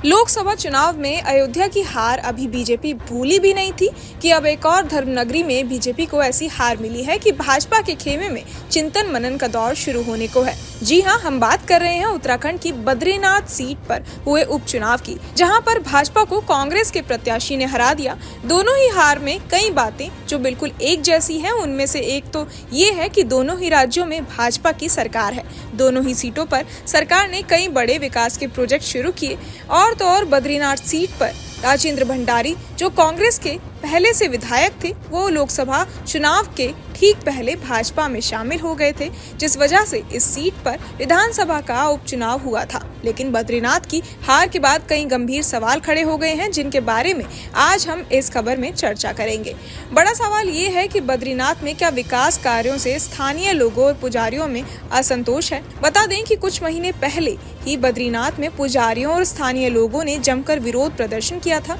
लोकसभा चुनाव में अयोध्या की हार अभी बीजेपी भूली भी नहीं थी कि अब एक और धर्मनगरी में बीजेपी को ऐसी हार मिली है कि भाजपा के खेमे में चिंतन मनन का दौर शुरू होने को है। जी हां, हम बात कर रहे हैं उत्तराखंड की बद्रीनाथ सीट पर हुए उपचुनाव की, जहां पर भाजपा को कांग्रेस के प्रत्याशी ने हरा दिया। दोनों ही हार में कई बातें जो बिल्कुल एक जैसी हैं, उनमें से एक तो ये है कि दोनों ही राज्यों में भाजपा की सरकार है। दोनों ही सीटों पर सरकार ने कई बड़े विकास के प्रोजेक्ट शुरू किए और तो और बद्रीनाथ सीट पर राजेंद्र भंडारी, जो कांग्रेस के पहले से विधायक थे, वो लोकसभा चुनाव के ठीक पहले भाजपा में शामिल हो गए थे, जिस वजह से इस सीट पर विधानसभा का उपचुनाव हुआ था। लेकिन बद्रीनाथ की हार के बाद कई गंभीर सवाल खड़े हो गए हैं, जिनके बारे में आज हम इस खबर में चर्चा करेंगे। बड़ा सवाल ये है कि बद्रीनाथ में क्या विकास कार्यों से स्थानीय लोगों और पुजारियों में असंतोष है। बता दें कि कुछ महीने पहले ही बद्रीनाथ में पुजारियों और स्थानीय लोगों ने जमकर विरोध प्रदर्शन किया था।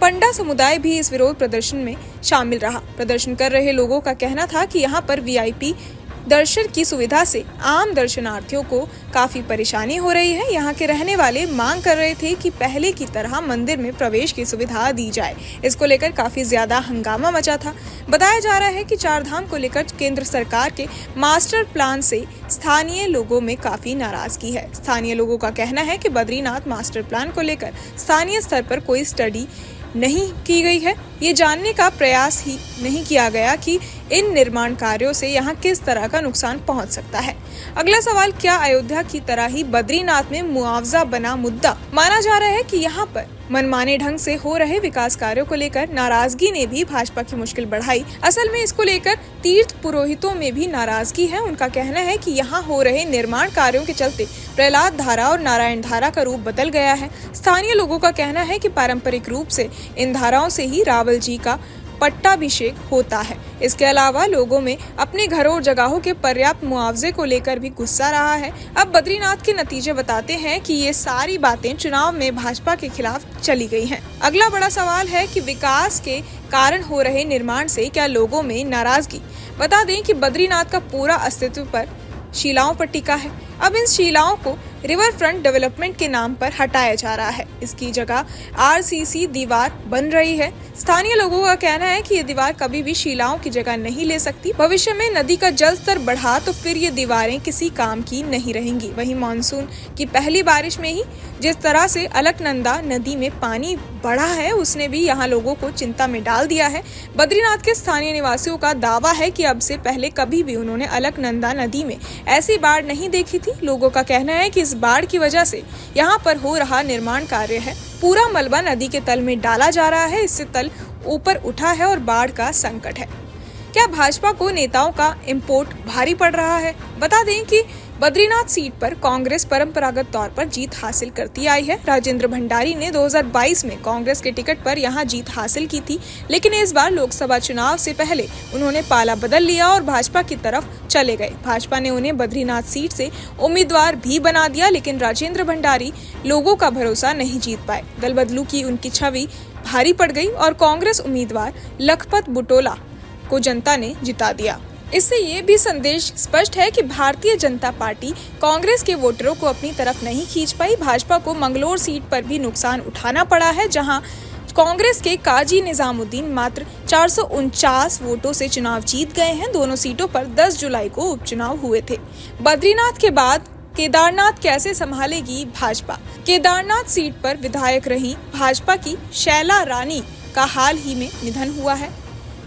पंडा समुदाय भी इस विरोध प्रदर्शन में शामिल रहा। प्रदर्शन कर रहे लोगों का कहना था कि यहाँ पर वीआईपी दर्शन की सुविधा से आम दर्शनार्थियों को काफी परेशानी हो रही है। यहाँ के रहने वाले मांग कर रहे थे कि पहले की तरह मंदिर में प्रवेश की सुविधा दी जाए। इसको लेकर काफी ज्यादा हंगामा मचा था। बताया जा रहा है कि चारधाम को लेकर केंद्र सरकार के मास्टर प्लान से स्थानीय लोगों में काफी नाराजगी है। स्थानीय लोगों का कहना है कि बद्रीनाथ मास्टर प्लान को लेकर स्थानीय स्तर पर कोई स्टडी नहीं की गई है। ये जानने का प्रयास ही नहीं किया गया कि इन निर्माण कार्यों से यहाँ किस तरह का नुकसान पहुँच सकता है। अगला सवाल, क्या अयोध्या की तरह ही बद्रीनाथ में मुआवजा बना मुद्दा? माना जा रहा है कि यहाँ पर मनमाने ढंग से हो रहे विकास कार्यों को लेकर नाराजगी ने भी भाजपा की मुश्किल बढ़ाई। असल में इसको लेकर तीर्थ पुरोहितों में भी नाराजगी है। उनका कहना है कि यहाँ हो रहे निर्माण कार्यों के चलते प्रहलाद धारा और नारायण धारा का रूप बदल गया है। स्थानीय लोगों का कहना है कि पारंपरिक रूप से इन धाराओं से ही रावल जी का पट्टाभिषेक होता है। इसके अलावा लोगों में अपने घरों और जगहों के पर्याप्त मुआवजे को लेकर भी गुस्सा रहा है। अब बद्रीनाथ के नतीजे बताते हैं कि ये सारी बातें चुनाव में भाजपा के खिलाफ चली गई हैं। अगला बड़ा सवाल है कि विकास के कारण हो रहे निर्माण से क्या लोगों में नाराजगी? बता दें कि बद्रीनाथ का पूरा अस्तित्व पर शिलाओं पर टिका है। अब इन शिलाओं को रिवर फ्रंट डेवलपमेंट के नाम पर हटाया जा रहा है। इसकी जगह आरसीसी दीवार बन रही है। स्थानीय लोगों का कहना है कि ये दीवार कभी भी शिलाओं की जगह नहीं ले सकती। भविष्य में नदी का जल स्तर बढ़ा तो फिर ये दीवारें किसी काम की नहीं रहेंगी। वहीं मानसून की पहली बारिश में ही जिस तरह से अलकनंदा नदी में पानी बढ़ा है, उसने भी यहाँ लोगों को चिंता में डाल दिया है। बद्रीनाथ के स्थानीय निवासियों का दावा है कि अब से पहले कभी भी उन्होंने अलकनंदा नदी में ऐसी बाढ़ नहीं देखी थी। लोगों का कहना है कि इस बाढ़ की वजह से यहाँ पर हो रहा निर्माण कार्य है, पूरा मलबा नदी के तल में डाला जा रहा है। इससे तल ऊपर उठा है और बाढ़ का संकट है। क्या भाजपा को नेताओं का इम्पोर्ट भारी पड़ रहा है? बता दें कि बद्रीनाथ सीट पर कांग्रेस परंपरागत तौर पर जीत हासिल करती आई है। राजेंद्र भंडारी ने 2022 में कांग्रेस के टिकट पर यहां जीत हासिल की थी, लेकिन इस बार लोकसभा चुनाव से पहले उन्होंने पाला बदल लिया और भाजपा की तरफ चले गए। भाजपा ने उन्हें बद्रीनाथ सीट से उम्मीदवार भी बना दिया, लेकिन राजेंद्र भंडारी लोगों का भरोसा नहीं जीत पाए। दल बदलू की उनकी छवि भारी पड़ गई और कांग्रेस उम्मीदवार लखपत बुटोला को जनता ने जिता दिया। इससे ये भी संदेश स्पष्ट है कि भारतीय जनता पार्टी कांग्रेस के वोटरों को अपनी तरफ नहीं खींच पाई। भाजपा को मंगलोर सीट पर भी नुकसान उठाना पड़ा है, जहां कांग्रेस के काजी निजामुद्दीन मात्र 449 वोटों से चुनाव जीत गए हैं। दोनों सीटों पर 10 जुलाई को उपचुनाव हुए थे। बद्रीनाथ के बाद केदारनाथ कैसे संभालेगी भाजपा? केदारनाथ सीट पर विधायक रही भाजपा की शैला रानी का हाल ही में निधन हुआ है।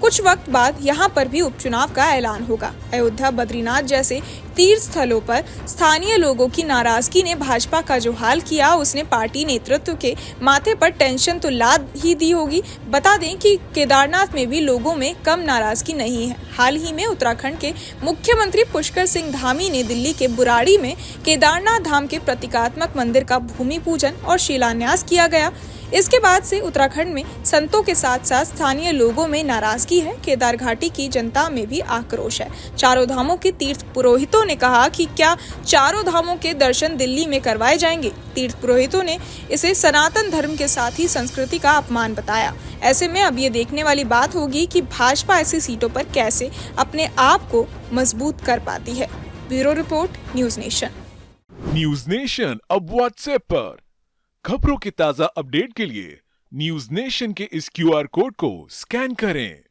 कुछ वक्त बाद यहाँ पर भी उपचुनाव का ऐलान होगा। अयोध्या, बद्रीनाथ जैसे तीर्थ स्थलों पर स्थानीय लोगों की नाराजगी ने भाजपा का जो हाल किया, उसने पार्टी नेतृत्व के माथे पर टेंशन तो लाद ही दी होगी। बता दें कि केदारनाथ में भी लोगों में कम नाराजगी नहीं है। हाल ही में उत्तराखंड के मुख्यमंत्री पुष्कर सिंह धामी ने दिल्ली के बुराड़ी में केदारनाथ धाम के प्रतीकात्मक मंदिर का भूमि पूजन और शिलान्यास किया गया। इसके बाद से उत्तराखंड में संतों के साथ साथ स्थानीय लोगों में नाराजगी है। केदार घाटी की जनता में भी आक्रोश है। चारों धामों के तीर्थ पुरोहितों ने कहा कि क्या चारों धामों के दर्शन दिल्ली में करवाए जाएंगे? तीर्थ पुरोहितों ने इसे सनातन धर्म के साथ ही संस्कृति का अपमान बताया। ऐसे में अब ये देखने वाली बात होगी कि भाजपा ऐसी सीटों पर कैसे अपने आप को मजबूत कर पाती है। Bureau report, news nation. News nation अब व्हाट्सएप पर खबरों के ताजा अपडेट के लिए न्यूज नेशन के इस क्यूआर कोड को स्कैन करें